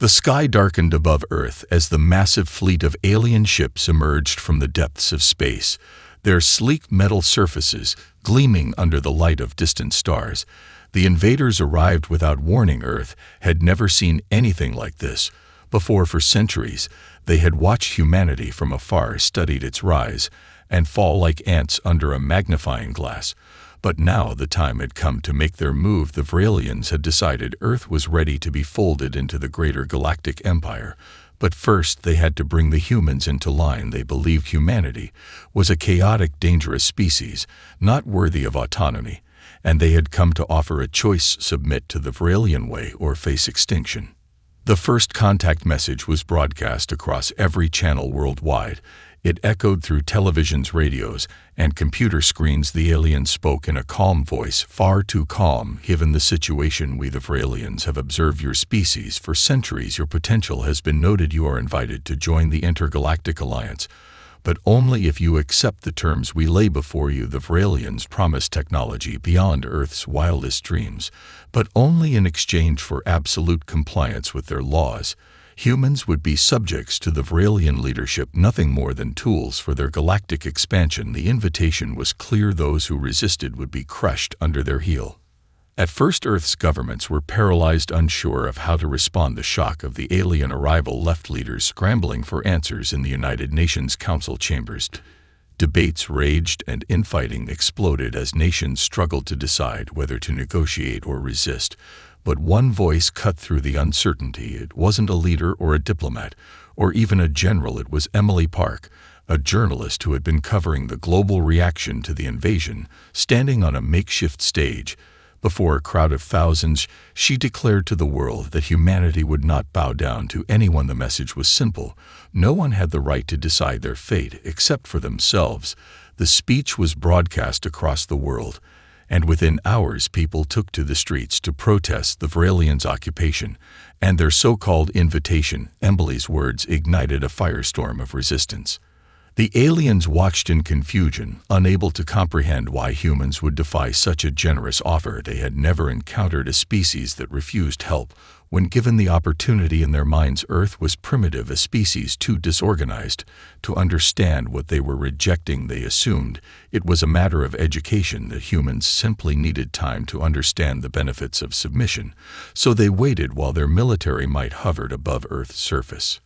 The sky darkened above Earth as the massive fleet of alien ships emerged from the depths of space, their sleek metal surfaces gleaming under the light of distant stars. The invaders arrived without warning. Earth had never seen anything like this before. For centuries, they had watched humanity from afar, studied its rise and fall like ants under a magnifying glass. But now the time had come to make their move. The Vralians had decided Earth was ready to be folded into the greater galactic empire. But first they had to bring the humans into line. They believed humanity was a chaotic, dangerous species, not worthy of autonomy, and they had come to offer a choice: submit to the Vralian way or face extinction. The first contact message was broadcast across every channel worldwide. It echoed through televisions, radios, and computer screens. The aliens spoke in a calm voice, far too calm given the situation. We, the Vralians, have observed your species for centuries. Your potential has been noted. You are invited to join the Intergalactic Alliance, but only if you accept the terms we lay before you. The Vralians promised technology beyond Earth's wildest dreams, but only in exchange for absolute compliance with their laws. Humans would be subjects to the Vralian leadership, nothing more than tools for their galactic expansion. The invitation was clear: those who resisted would be crushed under their heel. At first, Earth's governments were paralyzed, unsure of how to respond. The shock of the alien arrival left leaders scrambling for answers in the United Nations Council chambers. Debates raged and infighting exploded as nations struggled to decide whether to negotiate or resist. But one voice cut through the uncertainty. It wasn't a leader or a diplomat or even a general. It was Emily Park, a journalist who had been covering the global reaction to the invasion. Standing on a makeshift stage before a crowd of thousands, she declared to the world that humanity would not bow down to anyone. The message was simple: no one had the right to decide their fate except for themselves. The speech was broadcast across the world, and within hours people took to the streets to protest the Vralians' occupation and their so-called invitation. Emily's words ignited a firestorm of resistance. The aliens watched in confusion, unable to comprehend why humans would defy such a generous offer. They had never encountered a species that refused help when given the opportunity. In their minds, Earth was primitive, a species too disorganized to understand what they were rejecting. They assumed it was a matter of education, that humans simply needed time to understand the benefits of submission, so they waited while their military might hovered above Earth's surface.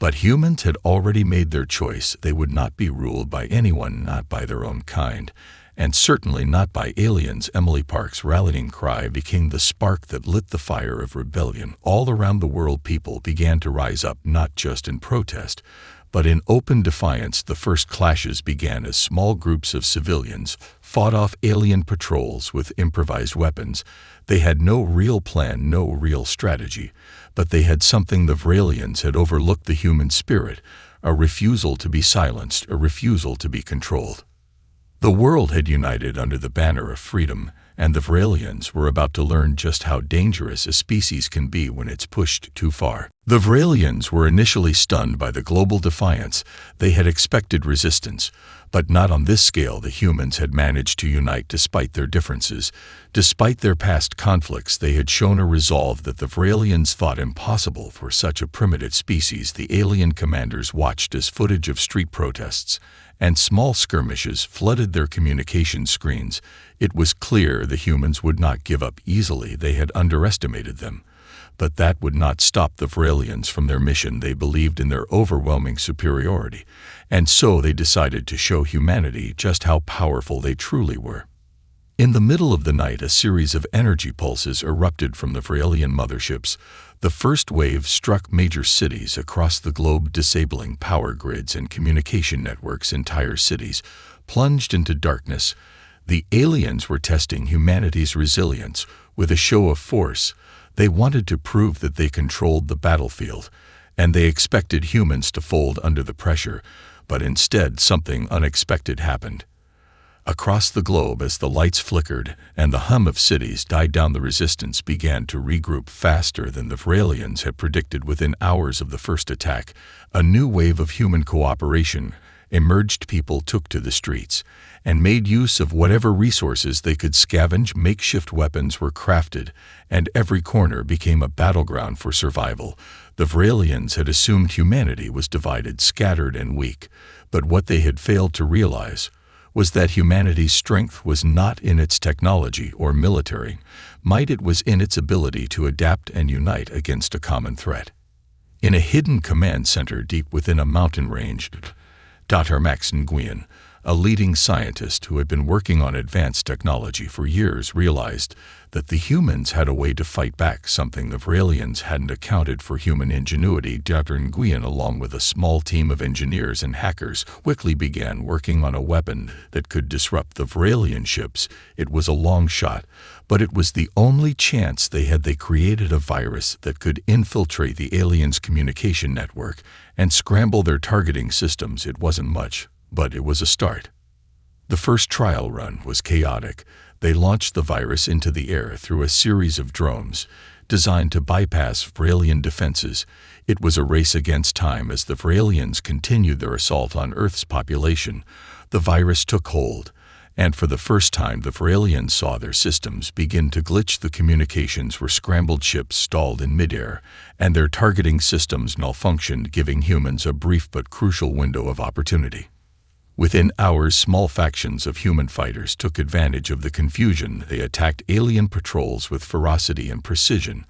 But humans had already made their choice. They would not be ruled by anyone, not by their own kind, and certainly not by aliens. Emily Park's rallying cry became the spark that lit the fire of rebellion. All around the world, people began to rise up, not just in protest, but in open defiance. The first clashes began as small groups of civilians fought off alien patrols with improvised weapons. They had no real plan, no real strategy, but they had something the Vralians had overlooked: the human spirit, a refusal to be silenced, a refusal to be controlled. The world had united under the banner of freedom, and the Vralians were about to learn just how dangerous a species can be when it's pushed too far. The Vralians were initially stunned by the global defiance. They had expected resistance, but not on this scale. The humans had managed to unite despite their differences. Despite their past conflicts, they had shown a resolve that the Vralians thought impossible for such a primitive species. The alien commanders watched as footage of street protests and small skirmishes flooded their communication screens. It was clear the humans would not give up easily. They had underestimated them. But that would not stop the Vralians from their mission. They believed in their overwhelming superiority, and so they decided to show humanity just how powerful they truly were. In the middle of the night, a series of energy pulses erupted from the Vralian motherships. The first wave struck major cities across the globe, disabling power grids and communication networks. Entire cities plunged into darkness. The aliens were testing humanity's resilience with a show of force. They wanted to prove that they controlled the battlefield, and they expected humans to fold under the pressure, but instead something unexpected happened. Across the globe, as the lights flickered and the hum of cities died down, the resistance began to regroup faster than the Vralians had predicted. Within hours of the first attack, a new wave of human cooperation emerged. People took to the streets and made use of whatever resources they could scavenge. Makeshift weapons were crafted, and every corner became a battleground for survival. The Vralians had assumed humanity was divided, scattered, and weak, but what they had failed to realize was that humanity's strength was not in its technology or military might, it was in its ability to adapt and unite against a common threat. In a hidden command center deep within a mountain range, Dr. Max Nguyen, a leading scientist who had been working on advanced technology for years, realized that the humans had a way to fight back, something the Vralians hadn't accounted for. Human ingenuity. Dr. Nguyen, along with a small team of engineers and hackers, quickly began working on a weapon that could disrupt the Vralian ships. It was a long shot, but it was the only chance they had. They created a virus that could infiltrate the aliens' communication network and scramble their targeting systems. It wasn't much, but it was a start. The first trial run was chaotic. They launched the virus into the air through a series of drones designed to bypass Vralian defenses. It was a race against time as the Vralians continued their assault on Earth's population. The virus took hold, and for the first time the Vralians saw their systems begin to glitch. The communications were scrambled, ships stalled in midair, and their targeting systems malfunctioned, giving humans a brief but crucial window of opportunity. Within hours, small factions of human fighters took advantage of the confusion. They attacked alien patrols with ferocity and precision.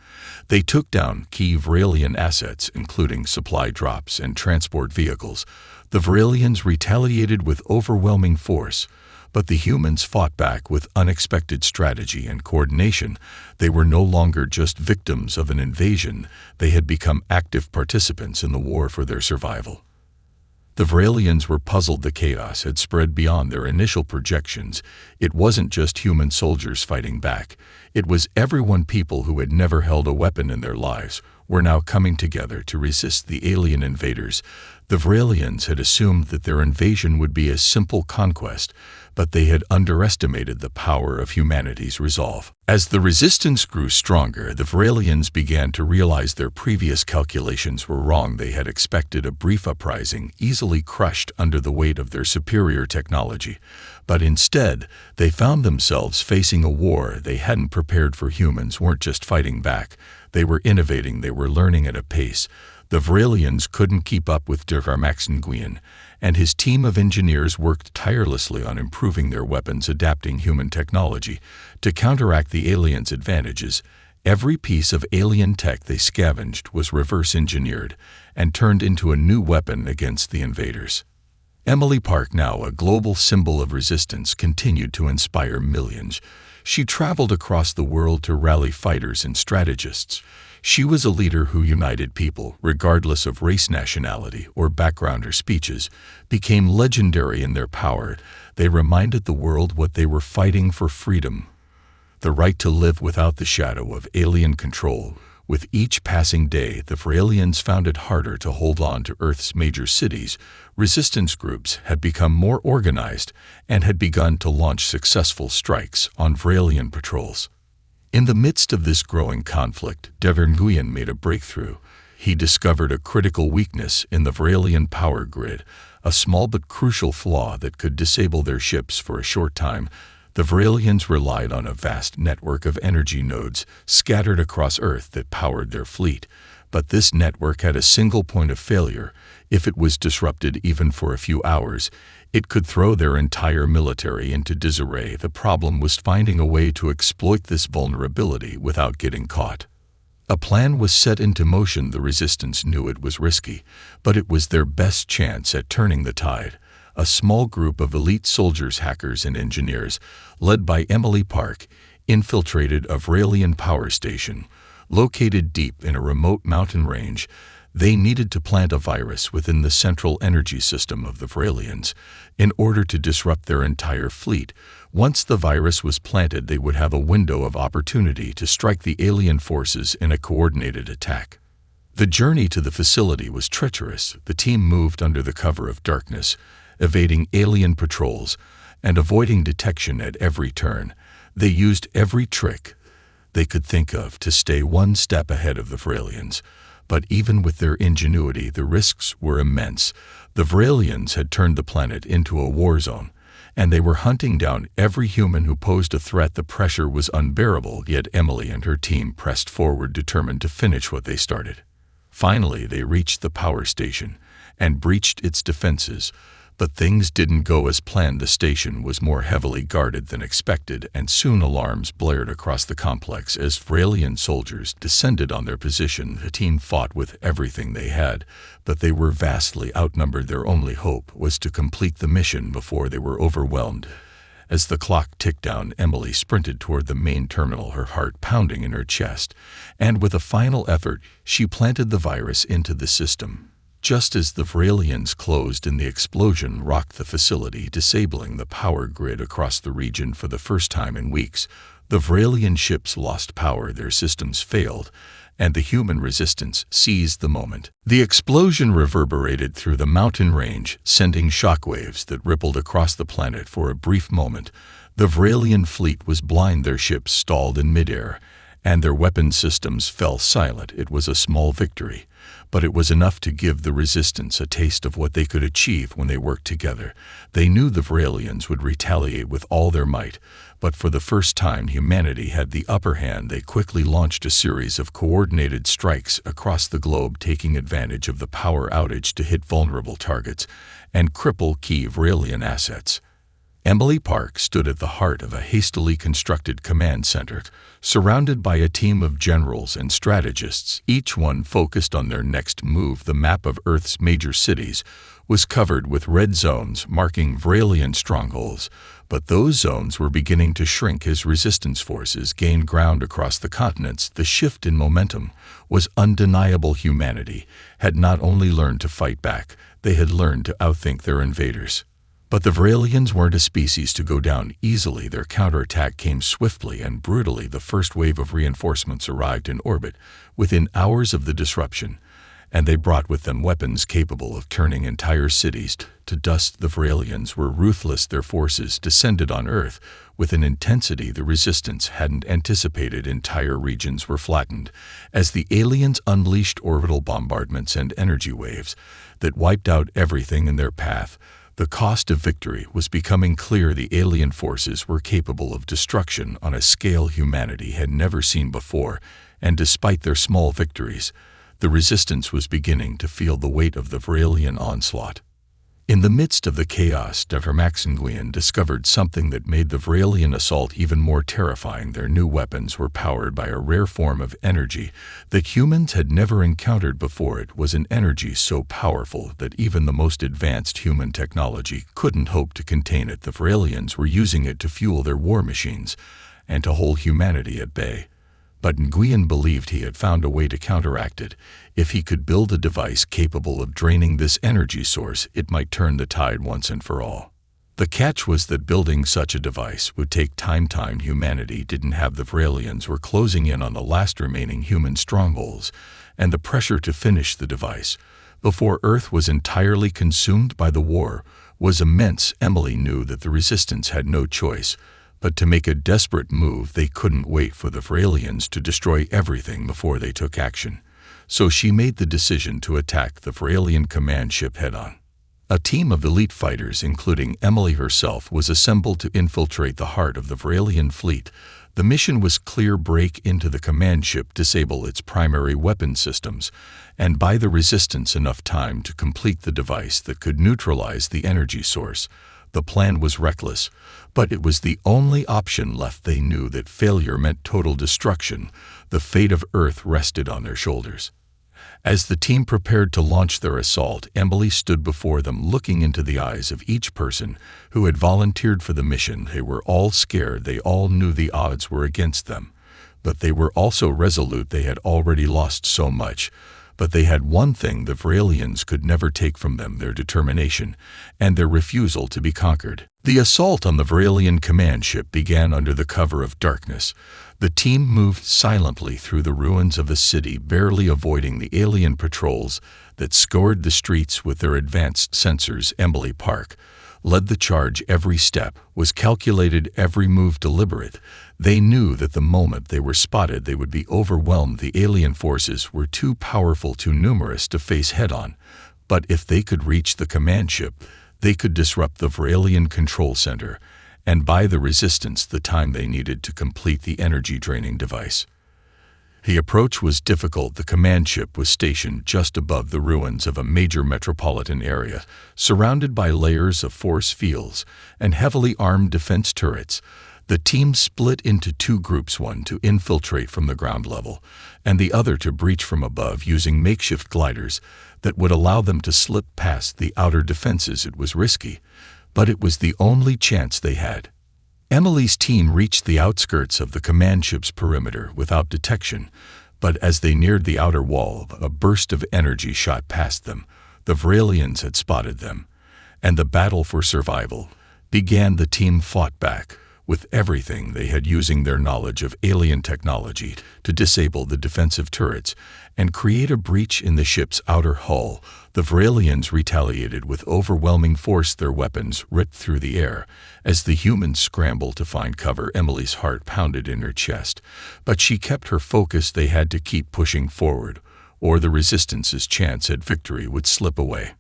They took down key Vralian assets, including supply drops and transport vehicles. The Vralians retaliated with overwhelming force, but the humans fought back with unexpected strategy and coordination. They were no longer just victims of an invasion. They had become active participants in the war for their survival. The Vralians were puzzled. The chaos had spread beyond their initial projections. It wasn't just human soldiers fighting back. It was everyone. People who had never held a weapon in their lives were now coming together to resist the alien invaders. The Vralians had assumed that their invasion would be a simple conquest, but they had underestimated the power of humanity's resolve. As the resistance grew stronger, the Vralians began to realize their previous calculations were wrong. They had expected a brief uprising, easily crushed under the weight of their superior technology. But instead, they found themselves facing a war they hadn't prepared for. Humans weren't just fighting back. They were innovating. They were learning at a pace the Vralians couldn't keep up with. Dr. Max Nguyen and his team of engineers worked tirelessly on improving their weapons, adapting human technology to counteract the aliens' advantages. Every piece of alien tech they scavenged was reverse-engineered and turned into a new weapon against the invaders. Emily Park, now a global symbol of resistance, continued to inspire millions. She traveled across the world to rally fighters and strategists. She was a leader who united people, regardless of race, nationality, or background. Her speeches became legendary in their power. They reminded the world what they were fighting for: freedom, the right to live without the shadow of alien control. With each passing day, the Vralians found it harder to hold on to Earth's major cities. Resistance groups had become more organized and had begun to launch successful strikes on Vralian patrols. In the midst of this growing conflict, Dr. Nguyen made a breakthrough. He discovered a critical weakness in the Vralian power grid, a small but crucial flaw that could disable their ships for a short time. The Vralians relied on a vast network of energy nodes scattered across Earth that powered their fleet. But this network had a single point of failure. If it was disrupted even for a few hours, it could throw their entire military into disarray. The problem was finding a way to exploit this vulnerability without getting caught. A plan was set into motion. The resistance knew it was risky, but it was their best chance at turning the tide. A small group of elite soldiers, hackers, and engineers, led by Emily Park, infiltrated a Vralian power station. Located deep in a remote mountain range, they needed to plant a virus within the central energy system of the Vralians in order to disrupt their entire fleet. Once the virus was planted, they would have a window of opportunity to strike the alien forces in a coordinated attack. The journey to the facility was treacherous. The team moved under the cover of darkness, evading alien patrols and avoiding detection at every turn. They used every trick they could think of to stay one step ahead of the Vralians. But even with their ingenuity, the risks were immense. The Vralians had turned the planet into a war zone, and they were hunting down every human who posed a threat. The pressure was unbearable, yet Emily and her team pressed forward, determined to finish what they started. Finally, they reached the power station and breached its defenses, but things didn't go as planned. The station was more heavily guarded than expected, and soon alarms blared across the complex as Vralian soldiers descended on their position. The team fought with everything they had, but they were vastly outnumbered. Their only hope was to complete the mission before they were overwhelmed. As the clock ticked down, Emily sprinted toward the main terminal, her heart pounding in her chest, and with a final effort, she planted the virus into the system. Just as the Vralians closed in, the explosion rocked the facility, disabling the power grid across the region. For the first time in weeks, the Vralian ships lost power, their systems failed, and the human resistance seized the moment. The explosion reverberated through the mountain range, sending shockwaves that rippled across the planet. For a brief moment, the Vralian fleet was blind, their ships stalled in midair, and their weapon systems fell silent. It was a small victory, but it was enough to give the resistance a taste of what they could achieve when they worked together. They knew the Vralians would retaliate with all their might, but for the first time humanity had the upper hand. They quickly launched a series of coordinated strikes across the globe, taking advantage of the power outage to hit vulnerable targets and cripple key Vralian assets. Emily Park stood at the heart of a hastily constructed command center, surrounded by a team of generals and strategists, each one focused on their next move. The map of Earth's major cities was covered with red zones marking Vralian strongholds, but those zones were beginning to shrink as resistance forces gained ground across the continents. The shift in momentum was undeniable. Humanity had not only learned to fight back, they had learned to outthink their invaders. But the Vralians weren't a species to go down easily. Their counterattack came swiftly and brutally. The first wave of reinforcements arrived in orbit within hours of the disruption, and they brought with them weapons capable of turning entire cities to dust. The Vralians were ruthless. Their forces descended on Earth with an intensity the resistance hadn't anticipated. Entire regions were flattened as the aliens unleashed orbital bombardments and energy waves that wiped out everything in their path. The cost of victory was becoming clear. The alien forces were capable of destruction on a scale humanity had never seen before, and despite their small victories, the resistance was beginning to feel the weight of the Vralian onslaught. In the midst of the chaos, Dr. Maxenguian discovered something that made the Vralian assault even more terrifying. Their new weapons were powered by a rare form of energy that humans had never encountered before. It was an energy so powerful that even the most advanced human technology couldn't hope to contain it. The Vralians were using it to fuel their war machines and to hold humanity at bay. But Nguyen believed he had found a way to counteract it. If he could build a device capable of draining this energy source, it might turn the tide once and for all. The catch was that building such a device would take time. Humanity didn't have. The Vralians were closing in on the last remaining human strongholds, and the pressure to finish the device before Earth was entirely consumed by the war was immense. Emily knew that the resistance had no choice but to make a desperate move. They couldn't wait for the Vralians to destroy everything before they took action, so she made the decision to attack the Vralian command ship head-on. A team of elite fighters, including Emily herself, was assembled to infiltrate the heart of the Vralian fleet. The mission was clear: break into the command ship, disable its primary weapon systems, and buy the resistance enough time to complete the device that could neutralize the energy source. The plan was reckless, but it was the only option left. They knew that failure meant total destruction. The fate of Earth rested on their shoulders. As the team prepared to launch their assault, Emily stood before them, looking into the eyes of each person who had volunteered for the mission. They were all scared. They all knew the odds were against them, but they were also resolute. They had already lost so much, but they had one thing the Vralians could never take from them: their determination and their refusal to be conquered. The assault on the Vralian command ship began under the cover of darkness. The team moved silently through the ruins of the city, barely avoiding the alien patrols that scoured the streets with their advanced sensors. Emily Park led the charge. Every step was calculated, every move deliberate. They knew that the moment they were spotted, they would be overwhelmed. The alien forces were too powerful, too numerous to face head-on. But if they could reach the command ship, they could disrupt the Vralian control center and buy the resistance the time they needed to complete the energy-draining device. The approach was difficult. The command ship was stationed just above the ruins of a major metropolitan area, surrounded by layers of force fields and heavily armed defense turrets. The team split into two groups, one to infiltrate from the ground level, and the other to breach from above using makeshift gliders that would allow them to slip past the outer defenses. It was risky, but it was the only chance they had. Emily's team reached the outskirts of the command ship's perimeter without detection, but as they neared the outer wall, a burst of energy shot past them. The Vralians had spotted them, and the battle for survival began. The team fought back with everything they had, using their knowledge of alien technology to disable the defensive turrets and create a breach in the ship's outer hull. The Vralians retaliated with overwhelming force. Their weapons ripped through the air as the humans scrambled to find cover. Emily's heart pounded in her chest, but she kept her focus. They had to keep pushing forward, or the Resistance's chance at victory would slip away.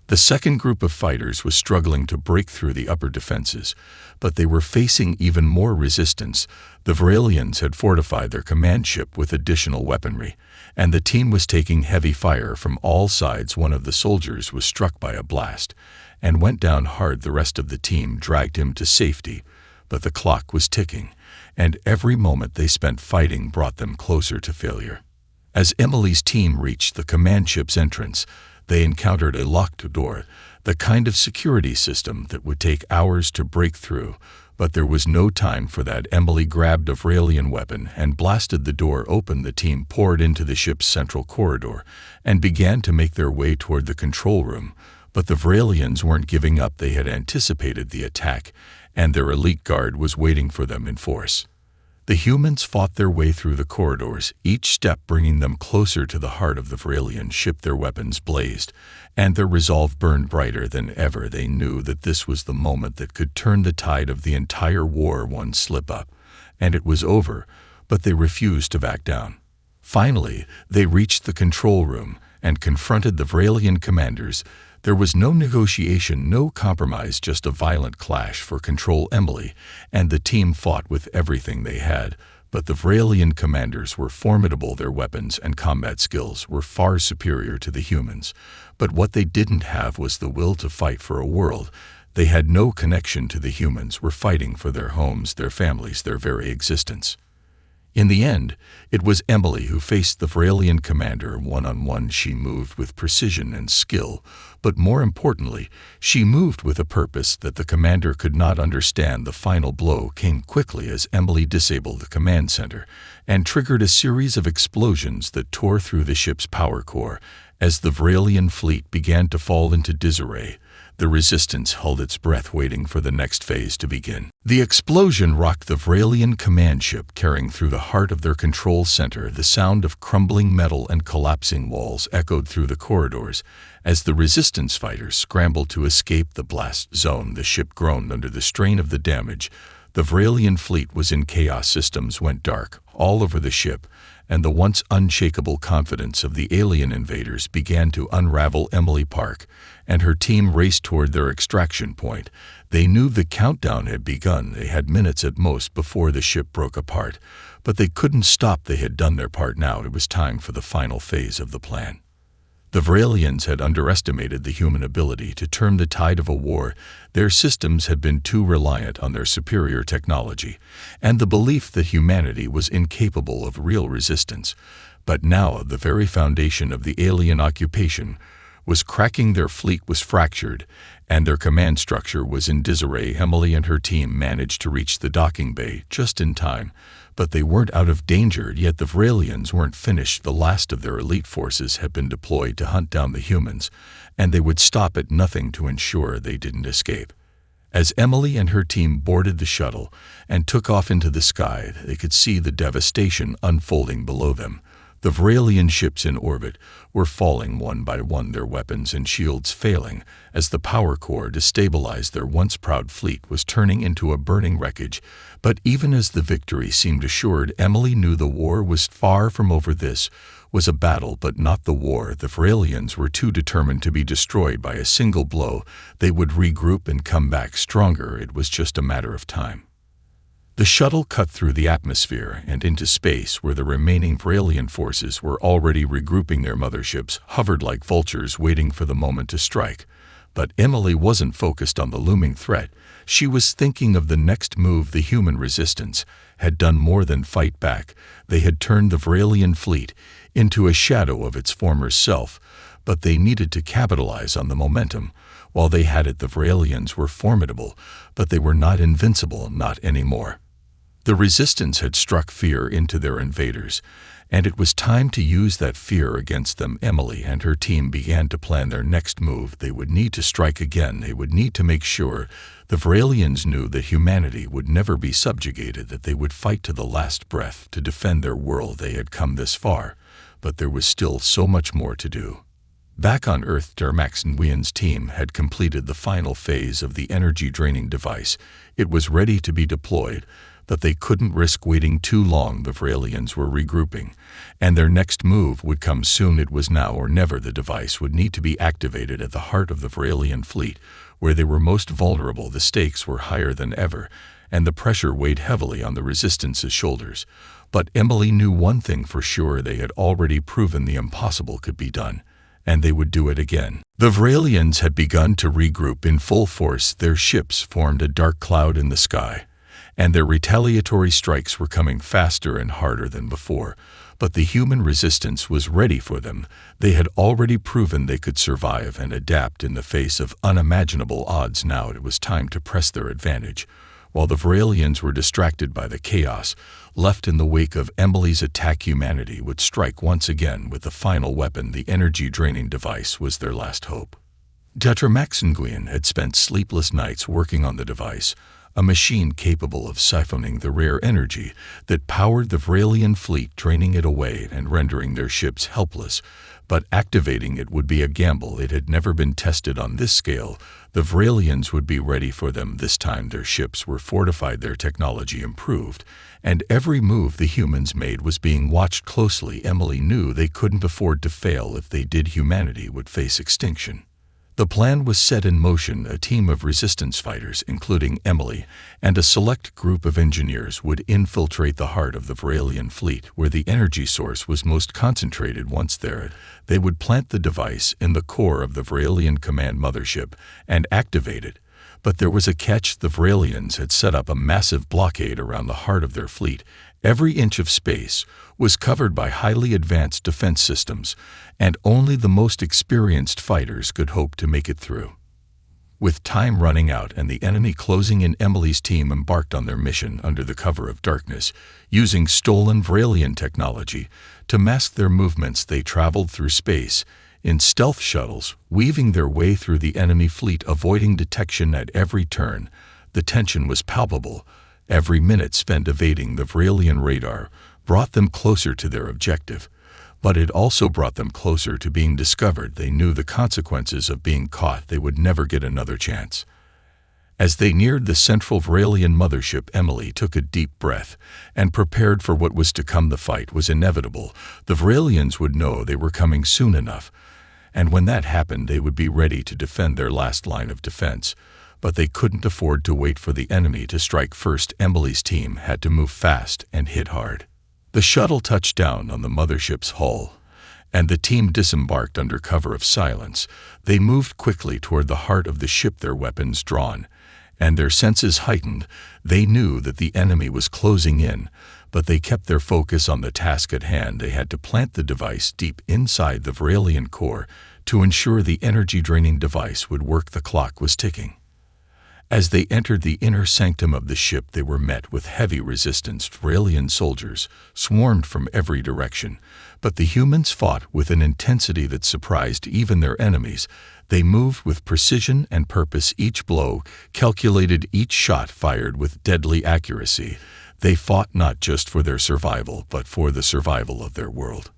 The second group of fighters was struggling to break through the upper defenses, but they were facing even more resistance. The Vralians had fortified their command ship with additional weaponry, and the team was taking heavy fire from all sides. One of the soldiers was struck by a blast and went down hard. The rest of the team dragged him to safety, but the clock was ticking, and every moment they spent fighting brought them closer to failure. As Emily's team reached the command ship's entrance, they encountered a locked door, the kind of security system that would take hours to break through, but there was no time for that. Emily grabbed a Vralian weapon and blasted the door open. The team poured into the ship's central corridor and began to make their way toward the control room, but the Vralians weren't giving up. They had anticipated the attack, and their elite guard was waiting for them in force. The humans fought their way through the corridors, each step bringing them closer to the heart of the Vralian ship. Their weapons blazed, and their resolve burned brighter than ever. They knew that this was the moment that could turn the tide of the entire war. One slip up, and it was over, but they refused to back down. Finally, they reached the control room and confronted the Vralian commanders. There was no negotiation, no compromise, just a violent clash for control. Emily and the team fought with everything they had, but the Vralian commanders were formidable. Their weapons and combat skills were far superior to the humans, but what they didn't have was the will to fight for a world. They had no connection to the humans, were fighting for their homes, their families, their very existence. In the end, it was Emily who faced the Vralian commander one-on-one. She moved with precision and skill, but more importantly, she moved with a purpose that the commander could not understand. The final blow came quickly as Emily disabled the command center and triggered a series of explosions that tore through the ship's power core. As the Vralian fleet began to fall into disarray, the Resistance held its breath, waiting for the next phase to begin. The explosion rocked the Vralian command ship, carrying through the heart of their control center. The sound of crumbling metal and collapsing walls echoed through the corridors as the Resistance fighters scrambled to escape the blast zone. The ship groaned under the strain of the damage. The Vralian fleet was in chaos. Systems went dark all over the ship, and the once unshakable confidence of the alien invaders began to unravel. Emily Park and her team raced toward their extraction point. They knew the countdown had begun. They had minutes at most before the ship broke apart, but they couldn't stop. They had done their part. Now it was time for the final phase of the plan. The Vralians had underestimated the human ability to turn the tide of a war. Their systems had been too reliant on their superior technology and the belief that humanity was incapable of real resistance. But now the very foundation of the alien occupation was cracking. Their fleet was fractured, and their command structure was in disarray. Emily and her team managed to reach the docking bay just in time, but they weren't out of danger yet. The Vralians weren't finished. The last of their elite forces had been deployed to hunt down the humans, and they would stop at nothing to ensure they didn't escape. As Emily and her team boarded the shuttle and took off into the sky, they could see the devastation unfolding below them. The Vralian ships in orbit were falling one by one, their weapons and shields failing as the power core destabilized. Their once proud fleet was turning into a burning wreckage. But even as the victory seemed assured, Emily knew the war was far from over. This was a battle, but not the war. The Vralians were too determined to be destroyed by a single blow. They would regroup and come back stronger. It was just a matter of time. The shuttle cut through the atmosphere and into space where the remaining Vralian forces were already regrouping. Their motherships hovered like vultures waiting for the moment to strike. But Emily wasn't focused on the looming threat. She was thinking of the next move. The human resistance had done more than fight back. They had turned the Vralian fleet into a shadow of its former self, but they needed to capitalize on the momentum. While they had it, the Vralians were formidable, but they were not invincible, not anymore. The resistance had struck fear into their invaders, and it was time to use that fear against them. Emily and her team began to plan their next move. They would need to strike again. They would need to make sure the Vralians knew that humanity would never be subjugated, that they would fight to the last breath to defend their world. They had come this far, but there was still so much more to do. Back on Earth, Darmax and Nguyen's team had completed the final phase of the energy-draining device. It was ready to be deployed, but they couldn't risk waiting too long. The Vralians were regrouping, and their next move would come soon. It was now or never. The device would need to be activated at the heart of the Vralian fleet, where they were most vulnerable. The stakes were higher than ever, and the pressure weighed heavily on the Resistance's shoulders. But Emily knew one thing for sure: they had already proven the impossible could be done, and they would do it again. The Vralians had begun to regroup in full force. Their ships formed a dark cloud in the sky, and their retaliatory strikes were coming faster and harder than before. But the human resistance was ready for them. They had already proven they could survive and adapt in the face of unimaginable odds. Now it was time to press their advantage. While the Vralians were distracted by the chaos left in the wake of Emily's attack, humanity would strike once again with the final weapon. The energy-draining device was their last hope. Darmax and Nguyen had spent sleepless nights working on the device, a machine capable of siphoning the rare energy that powered the Vralian fleet, draining it away and rendering their ships helpless. But activating it would be a gamble. It had never been tested on this scale. The Vralians would be ready for them this time. Their ships were fortified, their technology improved, and every move the humans made was being watched closely. Emily knew they couldn't afford to fail. If they did, humanity would face extinction. The plan was set in motion. A team of resistance fighters, including Emily, and a select group of engineers would infiltrate the heart of the Vralian fleet, where the energy source was most concentrated. Once there, they would plant the device in the core of the Vralian command mothership and activate it. But there was a catch. The Vralians had set up a massive blockade around the heart of their fleet. Every inch of space was covered by highly advanced defense systems, and only the most experienced fighters could hope to make it through. With time running out and the enemy closing in, Emily's team embarked on their mission under the cover of darkness. Using stolen Vralian technology to mask their movements, they traveled through space in stealth shuttles, weaving their way through the enemy fleet, avoiding detection at every turn. The tension was palpable. Every minute spent evading the Vralian radar brought them closer to their objective, but it also brought them closer to being discovered. They knew the consequences of being caught. They would never get another chance. As they neared the central Vralian mothership, Emily took a deep breath and prepared for what was to come. The fight was inevitable. The Vralians would know they were coming soon enough, and when that happened, they would be ready to defend their last line of defense. But they couldn't afford to wait for the enemy to strike first. Emily's team had to move fast and hit hard. The shuttle touched down on the mothership's hull, and the team disembarked under cover of silence. They moved quickly toward the heart of the ship, their weapons drawn, and their senses heightened. They knew that the enemy was closing in, but they kept their focus on the task at hand. They had to plant the device deep inside the Vralian core to ensure the energy-draining device would work. The clock was ticking. As they entered the inner sanctum of the ship, they were met with heavy resistance. Vralian soldiers swarmed from every direction, but the humans fought with an intensity that surprised even their enemies. They moved with precision and purpose, each blow calculated, each shot fired with deadly accuracy. They fought not just for their survival, but for the survival of their world.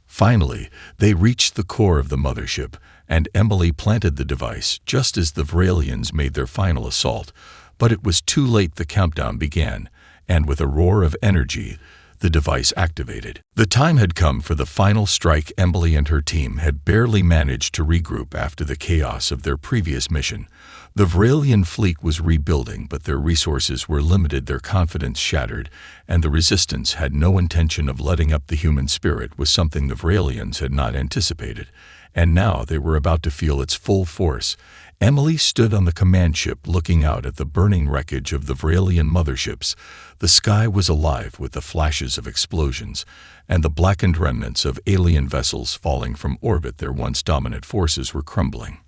Finally, they reached the core of the mothership, and Emily planted the device just as the Vralians made their final assault. But it was too late. The countdown began, and with a roar of energy, the device activated. The time had come for the final strike. Emily and her team had barely managed to regroup after the chaos of their previous mission. The Vralian fleet was rebuilding, but their resources were limited, their confidence shattered, and the Resistance had no intention of letting up. The human spirit was something the Vralians had not anticipated, and now they were about to feel its full force. Emily stood on the command ship looking out at the burning wreckage of the Vralian motherships. The sky was alive with the flashes of explosions and the blackened remnants of alien vessels falling from orbit. Their once dominant forces were crumbling.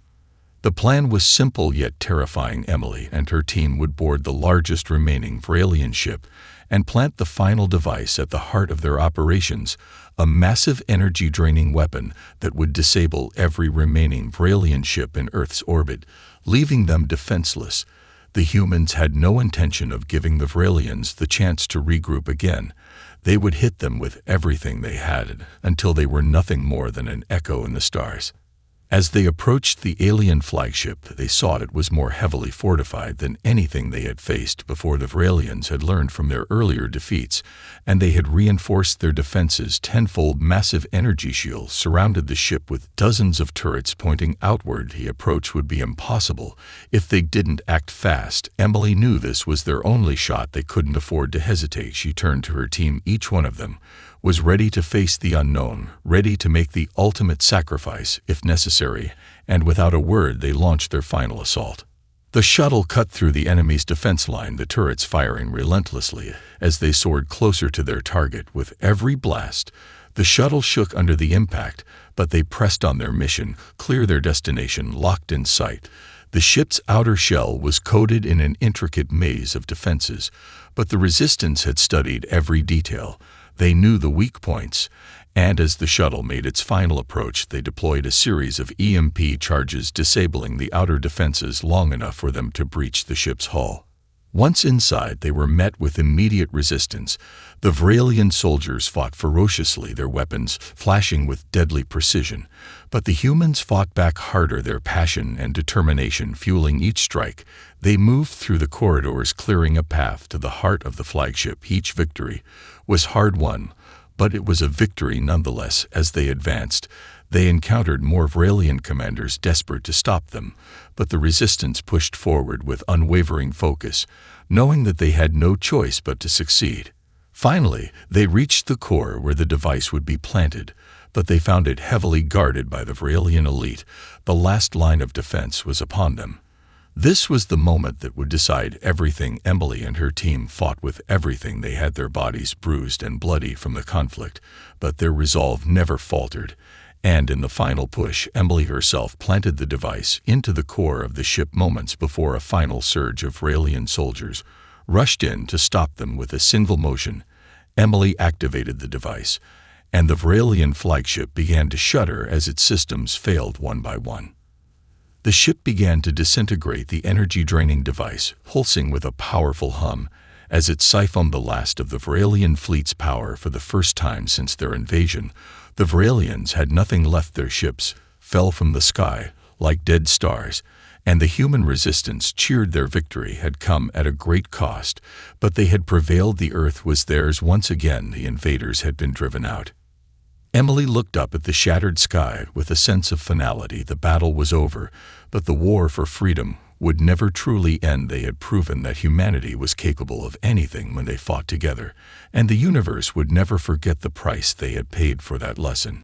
The plan was simple yet terrifying. Emily and her team would board the largest remaining Vralian ship and plant the final device at the heart of their operations, a massive energy-draining weapon that would disable every remaining Vralian ship in Earth's orbit, leaving them defenseless. The humans had no intention of giving the Vralians the chance to regroup again. They would hit them with everything they had until they were nothing more than an echo in the stars. As they approached the alien flagship, they saw it was more heavily fortified than anything they had faced before. The Vralians had learned from their earlier defeats, and they had reinforced their defenses tenfold. Massive energy shields surrounded the ship with dozens of turrets pointing outward. The approach would be impossible if they didn't act fast. Emily knew this was their only shot. They couldn't afford to hesitate. She turned to her team. Each one of them was ready to face the unknown, ready to make the ultimate sacrifice if necessary, and without a word they launched their final assault. The shuttle cut through the enemy's defense line, the turrets firing relentlessly as they soared closer to their target. With every blast, the shuttle shook under the impact, but they pressed on. Their mission clear, their destination locked in sight. The ship's outer shell was coated in an intricate maze of defenses, but the Resistance had studied every detail. They knew the weak points, and as the shuttle made its final approach, they deployed a series of EMP charges, disabling the outer defenses long enough for them to breach the ship's hull. Once inside, they were met with immediate resistance. The Vralian soldiers fought ferociously, their weapons flashing with deadly precision, but the humans fought back harder, their passion and determination fueling each strike. They moved through the corridors, clearing a path to the heart of the flagship. Each victory was hard-won, but it was a victory nonetheless. As they advanced, they encountered more Vralian commanders desperate to stop them, but the Resistance pushed forward with unwavering focus, knowing that they had no choice but to succeed. Finally, they reached the core where the device would be planted, but they found it heavily guarded by the Vralian elite. The last line of defense was upon them. This was the moment that would decide everything. Emily and her team fought with everything they had, their bodies bruised and bloody from the conflict, but their resolve never faltered. And in the final push, Emily herself planted the device into the core of the ship moments before a final surge of Vralian soldiers rushed in to stop them. With a single motion, Emily activated the device, and the Vralian flagship began to shudder as its systems failed one by one. The ship began to disintegrate, the energy-draining device pulsing with a powerful hum as it siphoned the last of the Vralian fleet's power. For the first time since their invasion, the Vralians had nothing left. Their ships fell from the sky like dead stars, and the human Resistance cheered. Their victory had come at a great cost, but they had prevailed. The Earth was theirs once again. The invaders had been driven out. Emily looked up at the shattered sky with a sense of finality. The battle was over, but the war for freedom would never truly end. They had proven that humanity was capable of anything when they fought together, and the universe would never forget the price they had paid for that lesson.